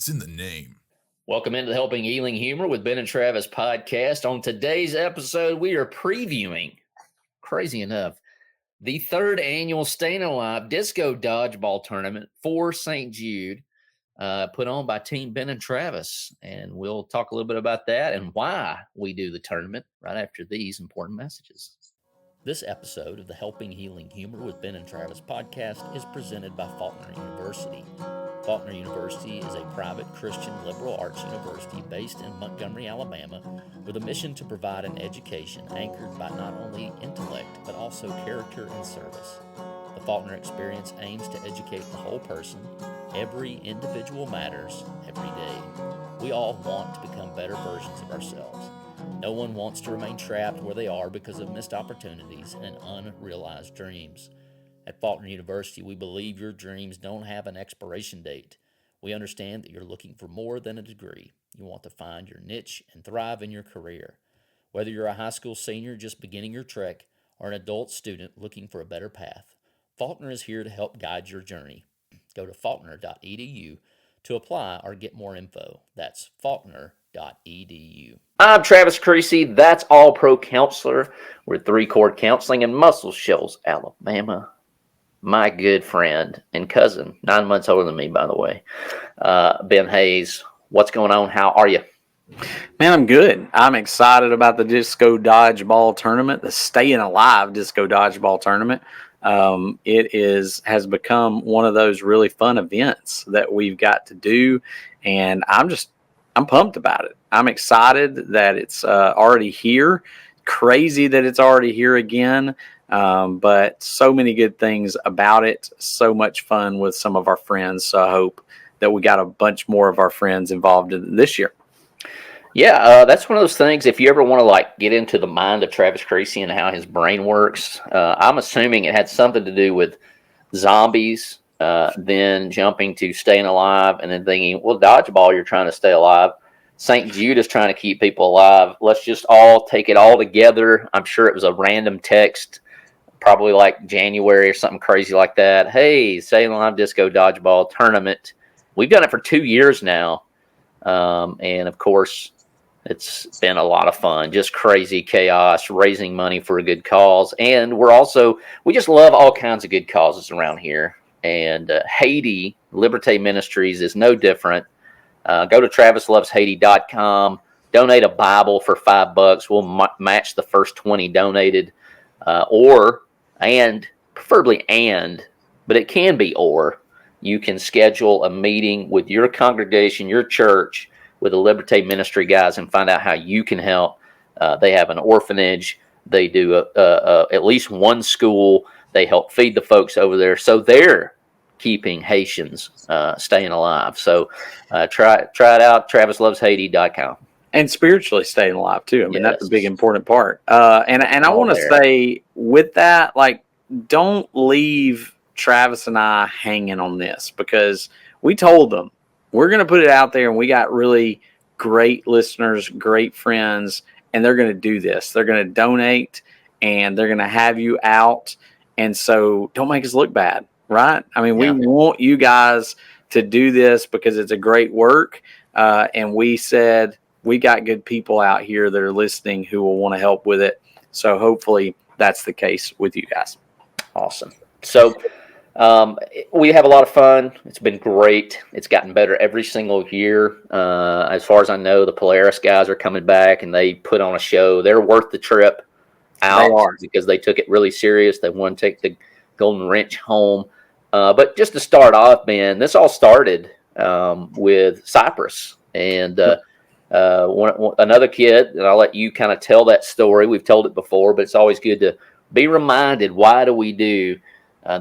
It's in the name. Welcome into the Helping Healing Humor with Ben and Travis podcast. On today's episode, we are previewing, crazy enough, the third annual Stayin Alive Disco Dodgeball Tournament for St. Jude, put on by Team Ben and Travis. And we'll talk a little bit about that and why we do the tournament right after these important messages. This episode of the Helping Healing Humor with Ben and Travis podcast is presented by Faulkner University. Faulkner University is a private Christian liberal arts university based in Montgomery, Alabama, with a mission to provide an education anchored by not only intellect, but also character and service. The Faulkner experience aims to educate the whole person. Every individual matters every day. We all want to become better versions of ourselves. No one wants to remain trapped where they are because of missed opportunities and unrealized dreams. At Faulkner University, we believe your dreams don't have an expiration date. We understand that you're looking for more than a degree. You want to find your niche and thrive in your career. Whether you're a high school senior just beginning your trek or an adult student looking for a better path, Faulkner is here to help guide your journey. Go to faulkner.edu to apply or get more info. That's faulkner.edu. I'm Travis Creasy. That's All Pro Counselor with 3-Chord Counseling in Muscle Shoals, Alabama. My good friend and cousin, 9 months older than me, by the way, Ben Hayes. What's going on? How are you? Man, I'm good. I'm excited about the Disco Dodgeball Tournament, the Stayin Alive Disco Dodgeball Tournament. It has become one of those really fun events that we've got to do, and I'm pumped about it. I'm excited that it's already here. Crazy that it's already here again. But so many good things about it. So much fun with some of our friends. So I hope that we got a bunch more of our friends involved in this year. Yeah, that's one of those things. If you ever want to get into the mind of Travis Creasy and how his brain works, I'm assuming it had something to do with zombies, then jumping to Stayin Alive, and then thinking, well, dodgeball, you're trying to stay alive. St. Jude is trying to keep people alive. Let's just all take it all together. I'm sure it was a random text, probably like January or something crazy like that. Hey, Stayin Alive Disco Dodgeball Tournament. We've done it for 2 years now. And of course, it's been a lot of fun, just crazy chaos, raising money for a good cause. And we just love all kinds of good causes around here. And Haiti, Liberté Ministries is no different. Go to TravisLovesHaiti.com, donate a Bible for $5. We'll match the first 20 donated, preferably, but it can be or. You can schedule a meeting with your congregation, your church, with the Liberté Ministry guys and find out how you can help. They have an orphanage. They do at least one school. They help feed the folks over there. So they're keeping Haitians staying alive. So try it out, TravisLovesHaiti.com. And spiritually staying alive, too. I mean, That's a big, important part. And I want to say with that, don't leave Travis and I hanging on this, because we told them we're going to put it out there, and we got really great listeners, great friends, and they're going to do this. They're going to donate, and they're going to have you out. And so don't make us look bad, right? I mean, we want you guys to do this because it's a great work. And we said we got good people out here that are listening who will want to help with it. So hopefully that's the case with you guys. Awesome. So we have a lot of fun. It's been great. It's gotten better every single year. As far as I know, the Polaris guys are coming back, and they put on a show. They're worth the trip out because they took it really serious. They want to take the Golden Wrench home. But just to start off, Ben, this all started with Cypress. And another kid, and I'll let you kind of tell that story. We've told it before, but it's always good to be reminded, why do we do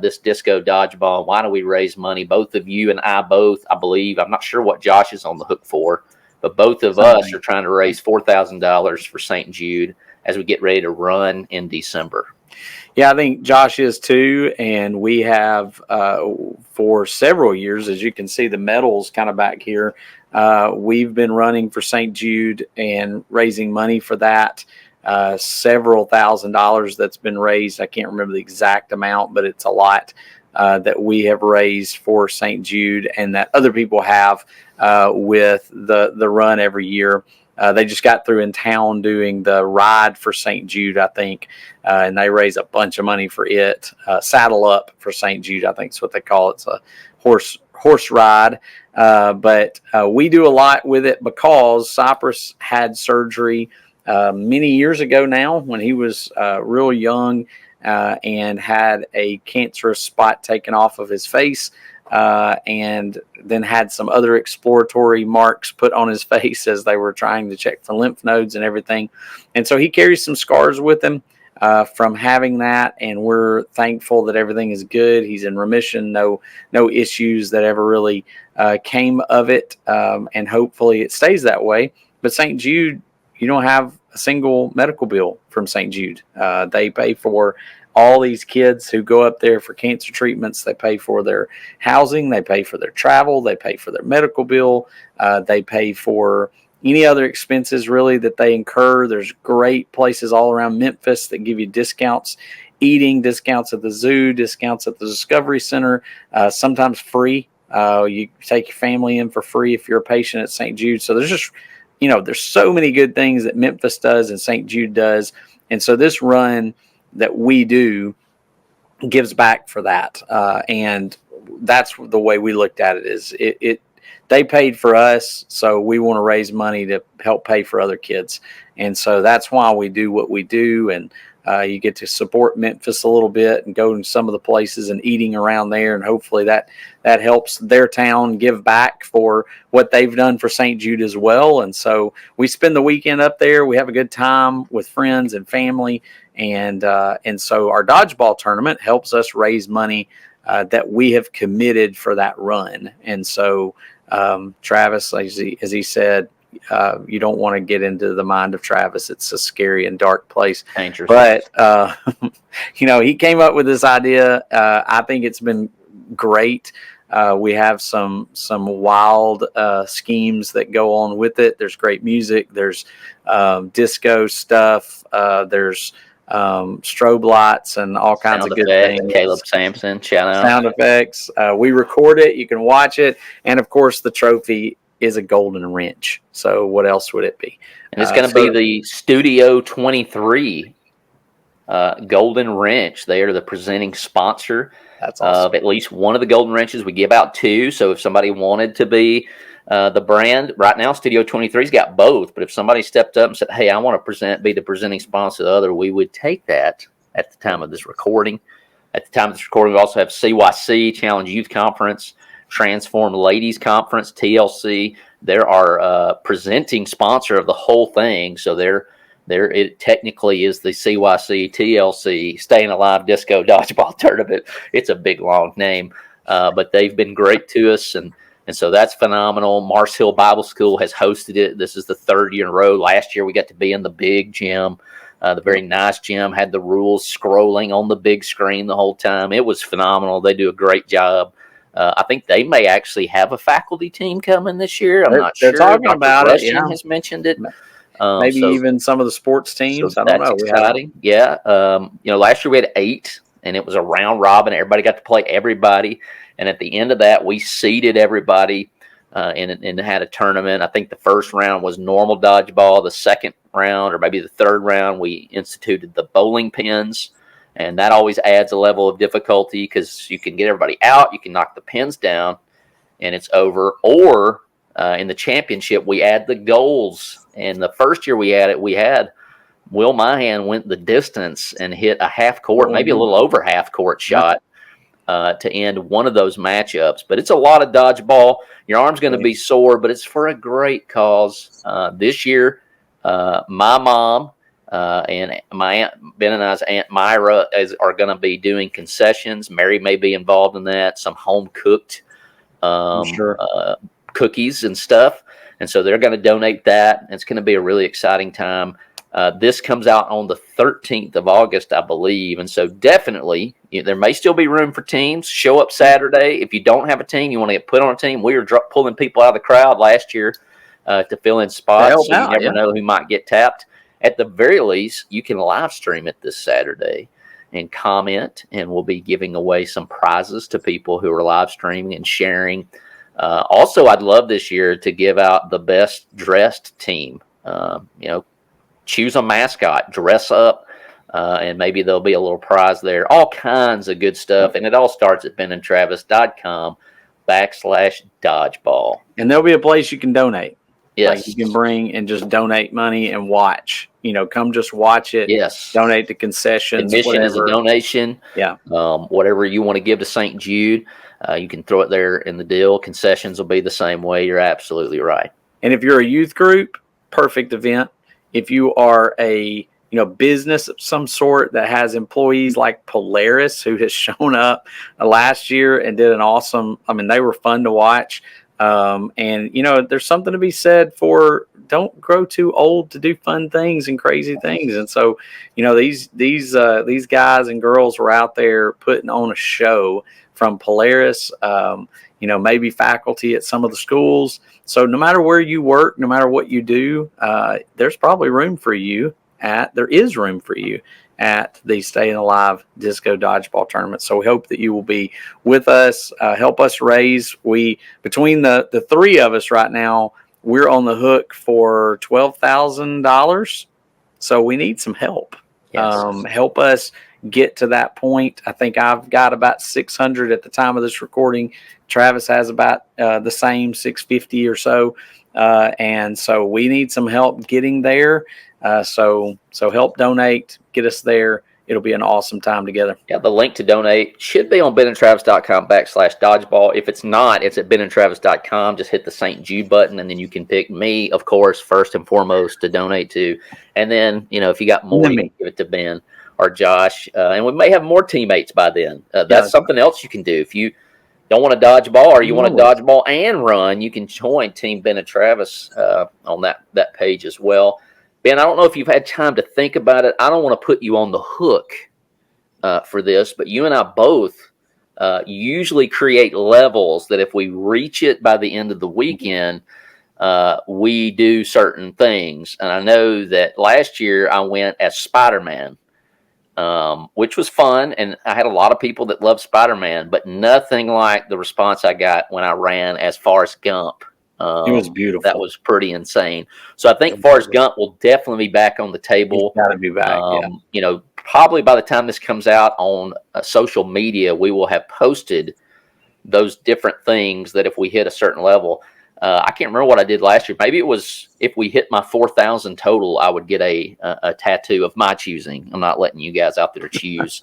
this disco dodgeball? Why do we raise money? Both of you and I believe, I'm not sure what Josh is on the hook for, but both of us are trying to raise $4,000 for St. Jude as we get ready to run in December. Yeah, I think Josh is too, and we have for several years, as you can see the medals kind of back here, we've been running for St. Jude and raising money for that. Several $1,000s that's been raised. I can't remember the exact amount, but it's a lot. that we have raised for St. Jude and that other people have with the run every year. They just got through in town doing the ride for St. Jude, I think, and they raise a bunch of money for it. Saddle Up for St. Jude, I think is what they call it. It's a horse ride. But we do a lot with it because Cypress had surgery many years ago now when he was real young and had a cancerous spot taken off of his face. And then had some other exploratory marks put on his face as they were trying to check for lymph nodes and everything. And so he carries some scars with him from having that, and we're thankful that everything is good. He's in remission, no issues that ever really came of it, and hopefully it stays that way. But St. Jude, you don't have a single medical bill from St. Jude. They pay for all these kids who go up there for cancer treatments. They pay for their housing, they pay for their travel, they pay for their medical bill, they pay for any other expenses really that they incur. There's great places all around Memphis that give you discounts, eating discounts at the zoo, discounts at the Discovery Center, sometimes free. You take your family in for free if you're a patient at St. Jude. So there's just, there's so many good things that Memphis does and St. Jude does. And so this run that we do gives back for that. And that's the way we looked at it is they paid for us. So we want to raise money to help pay for other kids. And so that's why we do what we do. And you get to support Memphis a little bit and go to some of the places and eating around there. And hopefully that helps their town give back for what they've done for St. Jude as well. And so we spend the weekend up there. We have a good time with friends and family. And so our dodgeball tournament helps us raise money that we have committed for that run. And so Travis, as he said, you don't want to get into the mind of Travis. It's a scary and dark place. Dangerous. But, he came up with this idea. I think it's been great. We have some wild schemes that go on with it. There's great music. There's disco stuff. There's strobe lights and all kinds of good things. Caleb Sampson, shout out. Sound effects. We record it. You can watch it. And, of course, the trophy is a golden wrench. So what else would it be? And it's going to be the Studio 23 golden wrench. They are the presenting sponsor. That's awesome. Of at least one of the golden wrenches. We give out two. So if somebody wanted to be the brand, right now Studio 23's got both. But if somebody stepped up and said, hey, I want to be the presenting sponsor of the other, we would take that at the time of this recording. At the time of this recording, we also have CYC, Challenge Youth Conference, Transform Ladies Conference, TLC. They're our presenting sponsor of the whole thing. So it technically is the CYC, TLC, Stayin' Alive Disco Dodgeball Tournament. It's a big, long name, but they've been great to us, and so that's phenomenal. Mars Hill Bible School has hosted it. This is the third year in a row. Last year we got to be in the big gym, the very nice gym, had the rules scrolling on the big screen the whole time. It was phenomenal. They do a great job. I think they may actually have a faculty team coming this year. I'm not sure. They're talking about it. Yeah. Has mentioned it. Maybe even some of the sports teams. So I don't know. That's exciting. Yeah. Last year we had 8, and it was a round robin. Everybody got to play everybody. And at the end of that, we seeded everybody and had a tournament. I think the first round was normal dodgeball. The second round, or maybe the third round, we instituted the bowling pins. And that always adds a level of difficulty because you can get everybody out, you can knock the pins down, and it's over. Or in the championship, we add the goals. And the first year we had Will Mahan went the distance and hit a half court, maybe a little over half court shot to end one of those matchups. But it's a lot of dodgeball. Your arm's going to be sore, but it's for a great cause. This year, my mom and my aunt Ben and I's Aunt Myra are going to be doing concessions. Mary may be involved in that. Some home cooked cookies and stuff, and so they're going to donate that. It's going to be a really exciting time. This comes out on the 13th of August, I believe, and so definitely there may still be room for teams. Show up Saturday. If you don't have a team, you want to get put on a team. We were pulling people out of the crowd last year to fill in spots. You never know who might get tapped. At the very least, you can live stream it this Saturday. and comment, and we'll be giving away some prizes to people who are live streaming and sharing. Also, I'd love this year to give out the best dressed team. Choose a mascot, dress up, and maybe there'll be a little prize there. All kinds of good stuff. And it all starts at benandtravis.com/dodgeball. And there'll be a place you can donate. Yes. Like you can bring and just donate money and watch. Come just watch it. Yes. Donate to concessions. Admission is a donation. Yeah. Whatever you want to give to St. Jude, you can throw it there in the deal. Concessions will be the same way. You're absolutely right. And if you're a youth group, perfect event. If you are a business of some sort that has employees like Polaris, who has shown up last year and did an awesome. They were fun to watch. And there's something to be said for don't grow too old to do fun things and crazy things. And so, these guys and girls were out there putting on a show from Polaris, maybe faculty at some of the schools. So no matter where you work, no matter what you do, there's probably room for you there is room for you at the Stayin' Alive Disco Dodgeball Tournament. So we hope that you will be with us, help us raise. Between the three of us right now, we're on the hook for $12,000. So we need some help. Yes. Help us get to that point. I think I've got about 600 at the time of this recording. Travis has about the same, 650 or so. And so we need some help getting there. So help donate, get us there. It'll be an awesome time together. Yeah, the link to donate should be on benandtravis.com/dodgeball. If it's not, it's at benandtravis.com. Just hit the St. Jude button, and then you can pick me, of course, first and foremost to donate to. And then, if you got more, you can give it to Ben or Josh. And we may have more teammates by then. That's something else you can do. If you don't want to dodgeball or you want to dodgeball and run, you can join Team Ben and Travis on that page as well. Ben, I don't know if you've had time to think about it. I don't want to put you on the hook for this, but you and I both usually create levels that if we reach it by the end of the weekend, we do certain things. And I know that last year I went as Spider-Man, which was fun. And I had a lot of people that loved Spider-Man, but nothing like the response I got when I ran as Forrest Gump. It was beautiful. That was pretty insane. So I think Forrest Gump will definitely be back on the table. He's got to be back. Probably by the time this comes out on social media, we will have posted those different things that if we hit a certain level. I can't remember what I did last year. Maybe it was if we hit my 4,000 total, I would get a tattoo of my choosing. I'm not letting you guys out there choose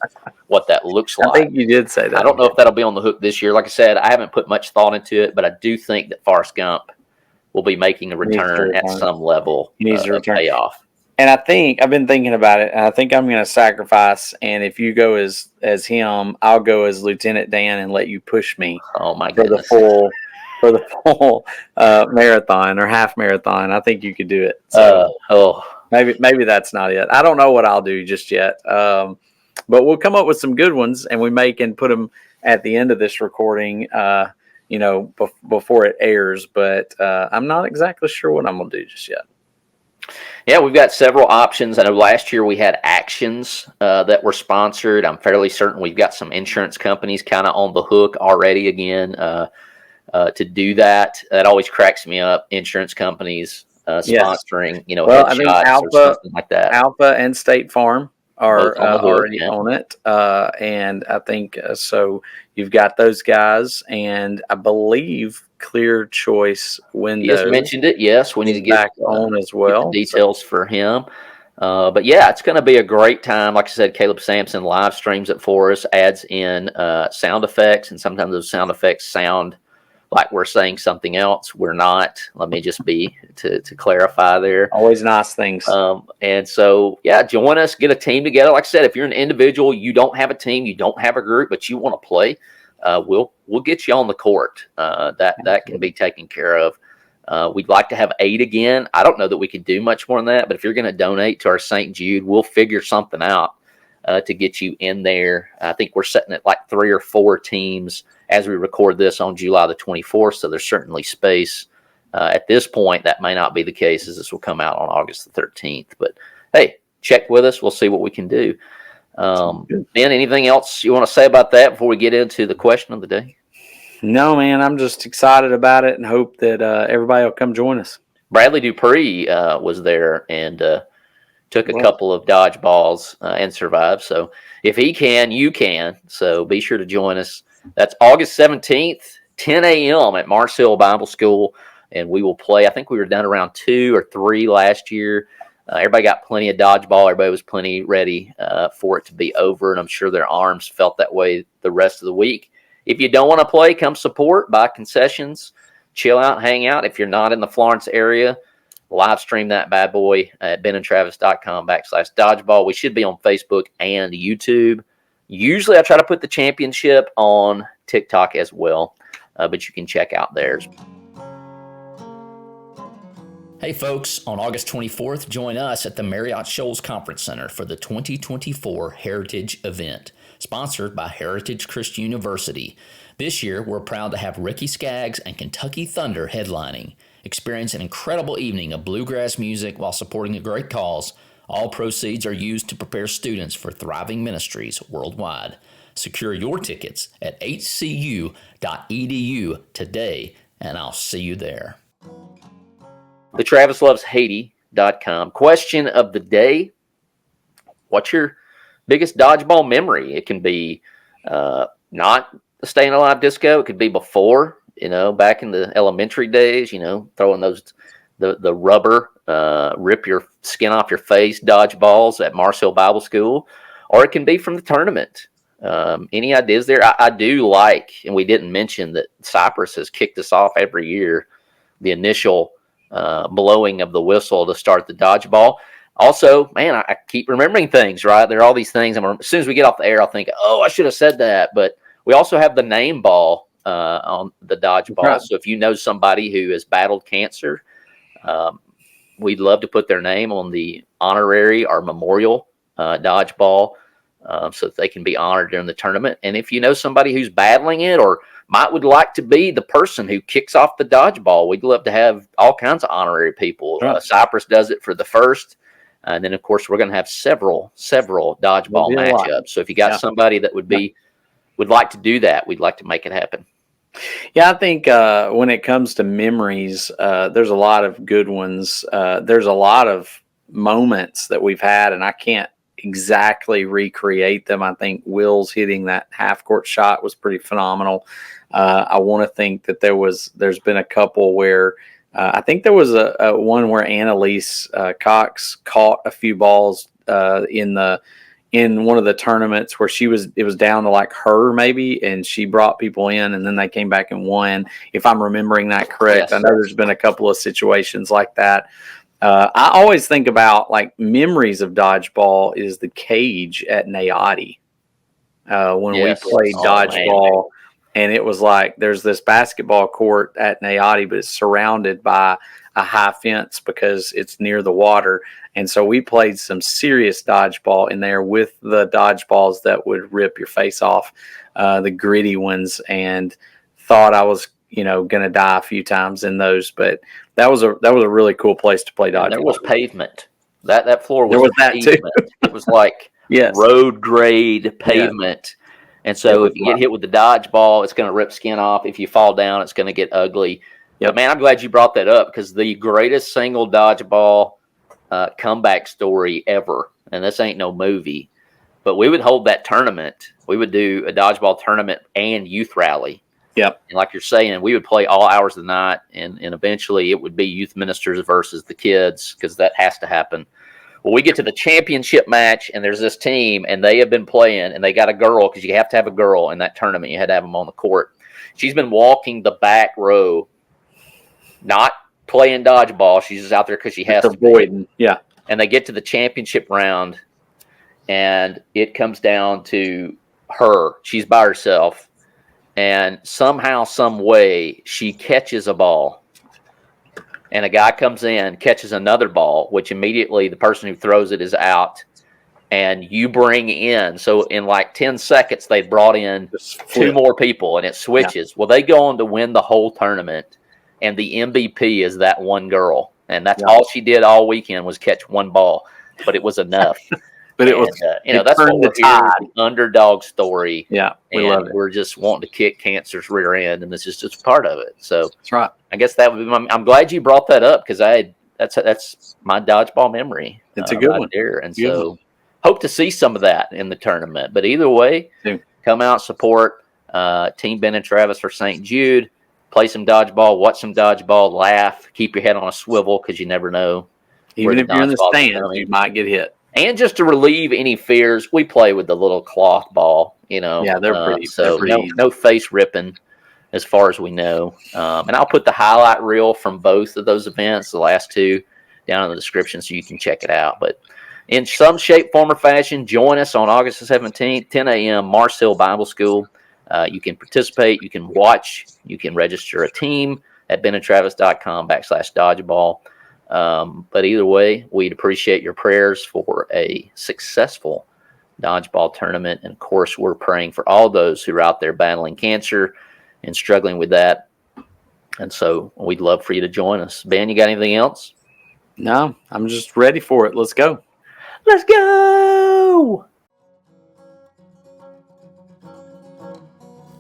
what that looks like. I think you did say that. I don't know if that'll be on the hook this year. Like I said, I haven't put much thought into it, but I do think that Forrest Gump will be making a return at some level. He needs to return. Payoff. And I think I've been thinking about it, and I think I'm going to sacrifice. And if you go as him, I'll go as Lieutenant Dan and let you push me. Oh my goodness. For the full marathon or half marathon. I think you could do it. So maybe that's not it. I don't know what I'll do just yet. But we'll come up with some good ones, and we can put them at the end of this recording, before it airs. But I'm not exactly sure what I'm going to do just yet. Yeah, we've got several options. I know last year we had actions that were sponsored. I'm fairly certain we've got some insurance companies kind of on the hook already again. To do that. That always cracks me up. Insurance companies sponsoring, I think Alpha, or something like that. Alpha and State Farm are already on it, and I think so. You've got those guys, and I believe Clear Choice Windows. You just mentioned it. Yes, we need to get back on as well. Details for him. But yeah, it's going to be a great time. Like I said, Caleb Sampson live streams it for us, adds in sound effects, and sometimes those sound effects sound like we're saying something else. We're not. Let me just be to clarify there. Always nice things. And so, join us, get a team together. Like I said, if you're an individual, you don't have a team, you don't have a group, but you want to play, we'll get you on the court. That can be taken care of. We'd like to have 8 again. I don't know that we could do much more than that, but if you're going to donate to our St. Jude, we'll figure something out to get you in there. I think we're setting it like 3 or 4 teams as we record this on July the 24th, so there's certainly space. At this point, that may not be the case as this will come out on August the 13th. But, hey, check with us. We'll see what we can do. Ben, anything else you want to say about that before we get into the question of the day? No, man, I'm just excited about it and hope that everybody will come join us. Bradley Dupree was there and took a couple of dodgeballs and survived. So if he can, you can. So be sure to join us. That's August 17th, 10 a.m. at Mars Hill Bible School. And we will play. I think we were done around 2 or 3 last year. Everybody got plenty of dodgeball. Everybody was plenty ready for it to be over. And I'm sure their arms felt that way the rest of the week. If you don't want to play, come support, buy concessions, chill out, hang out. If you're not in the Florence area, live stream that bad boy at benandtravis.com/dodgeball. We should be on Facebook and YouTube. Usually I try to put the championship on TikTok as well, but you can check out theirs. Hey folks, on August 24th, join us at the Marriott Shoals Conference Center for the 2024 Heritage event, sponsored by Heritage Christian University. This year, we're proud to have Ricky Skaggs and Kentucky Thunder headlining. Experience an incredible evening of bluegrass music while supporting a great cause. All proceeds are used to prepare students for thriving ministries worldwide. Secure your tickets at hcu.edu today, and I'll see you there. The TravisLovesHaiti.com. Question of the day. What's your biggest dodgeball memory? It can be not the Stayin' Alive disco. It could be before, back in the elementary days, throwing those, the rubber, rip your skin off your face dodgeballs at Mars Hill Bible School. Or it can be from the tournament. Any ideas there? I do like, and we didn't mention that Cypress has kicked us off every year, the initial blowing of the whistle to start the dodgeball. Also, man, I keep remembering things, right? There are all these things. As soon as we get off the air, I'll think, oh, I should have said that. But we also have the name ball on the dodgeball. Right. So if you know somebody who has battled cancer, we'd love to put their name on the honorary or memorial dodgeball so that they can be honored during the tournament. And if you know somebody who's battling it or would like to be the person who kicks off the dodgeball, we'd love to have all kinds of honorary people. Right. Cypress does it for the first. And then, of course, we're going to have several dodgeball matchups. So if you got somebody that would like to do that, we'd like to make it happen. Yeah, I think when it comes to memories, there's a lot of good ones. There's a lot of moments that we've had, and I can't exactly recreate them. I think Will's hitting that half-court shot was pretty phenomenal. I want to think that there's been a couple where I think there was a one where Annalise Cox caught a few balls in one of the tournaments where it was down to like her maybe, and she brought people in, and then they came back and won, if I'm remembering that correct. Yes. I know there's been a couple of situations like that. I always think about like memories of dodgeball is the cage at Naoti when we played dodgeball. And it was like there's this basketball court at Naoti, but it's surrounded by a high fence because it's near the water. And so we played some serious dodgeball in there with the dodgeballs that would rip your face off, the gritty ones, and thought I was, going to die a few times in those. But that was a really cool place to play dodgeball. And there was pavement. That floor was, there was that pavement. Too. It was like road grade pavement. Yeah. And so if you get hit with the dodgeball, it's going to rip skin off. If you fall down, it's going to get ugly. Yep. But man, I'm glad you brought that up because the greatest single dodgeball comeback story ever, and this ain't no movie, but we would hold that tournament. We would do a dodgeball tournament and youth rally. Yep. And like you're saying, we would play all hours of the night, and eventually it would be youth ministers versus the kids because that has to happen. Well, we get to the championship match, and there's this team, and they have been playing, and they got a girl because you have to have a girl in that tournament. You had to have them on the court. She's been walking the back row, not playing dodgeball. She's just out there because she has to avoiding. Yeah. And they get to the championship round, and it comes down to her. She's by herself, and somehow, some way, she catches a ball. And a guy comes in, catches another ball, which immediately the person who throws it is out. And you bring in, so in like 10 seconds, they brought in 2 more people, and it switches. Yeah. Well, they go on to win the whole tournament, and the MVP is that one girl. And that's all she did all weekend was catch one ball, but it was enough. But it was, that's what we're here, the underdog story. Yeah, we love it. We're just wanting to kick cancer's rear end, and this is just part of it. So that's right. I guess that would be I'm glad you brought that up because that's my dodgeball memory. It's a good one there, and so hope to see some of that in the tournament. But either way, come out, support Team Ben and Travis for St. Jude. Play some dodgeball, watch some dodgeball, laugh, keep your head on a swivel because you never know. Even if you're in the stands, you might get hit. And just to relieve any fears, we play with the little cloth ball, Yeah, they're pretty. So no face ripping as far as we know. And I'll put the highlight reel from both of those events, the last two, down in the description so you can check it out. But in some shape, form, or fashion, join us on August the 17th, 10 a.m., Mars Hill Bible School. You can participate, you can watch, you can register a team at benandtravis.com/dodgeball. But either way, we'd appreciate your prayers for a successful dodgeball tournament. And of course, we're praying for all those who are out there battling cancer and struggling with that. And so we'd love for you to join us. Ben, you got anything else? No, I'm just ready for it. Let's go. Let's go.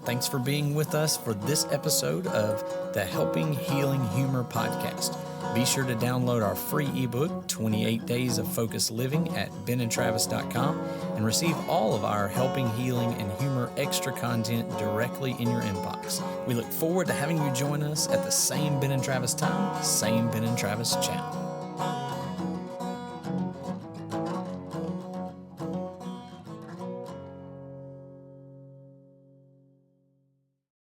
Thanks for being with us for this episode of the Helping Healing Humor podcast. Be sure to download our free ebook, 28 Days of Focused Living, at benandtravis.com and receive all of our Helping Healing and Humor extra content directly in your inbox. We look forward to having you join us at the same Ben and Travis time, same Ben and Travis channel.